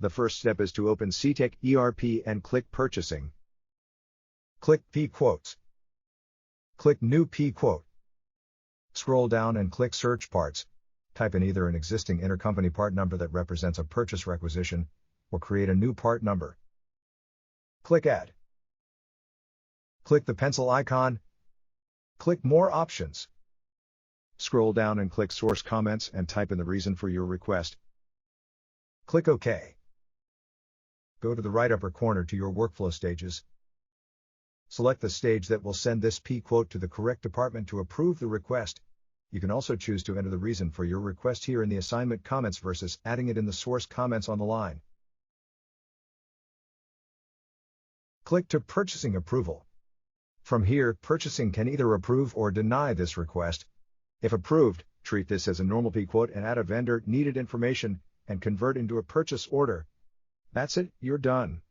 The first step is to open Cetec ERP and click Purchasing. Click PQuotes. Click New PQuote. Scroll down and click Search Parts. Type in either an existing intercompany part number that represents a purchase requisition, or create a new part number. Click Add. Click the pencil icon. Click More Options. Scroll down and click Source Comments and type in the reason for your request. Click OK. Go to the right upper corner to your workflow stages. Select the stage that will send this PQuote to the correct department to approve the request. You can also choose to enter the reason for your request here in the assignment comments versus adding it in the source comments on the line. Click to Purchasing Approval. From here, purchasing can either approve or deny this request. If approved, treat this as a normal PQuote and add a vendor needed information and convert into a purchase order. That's it, you're done.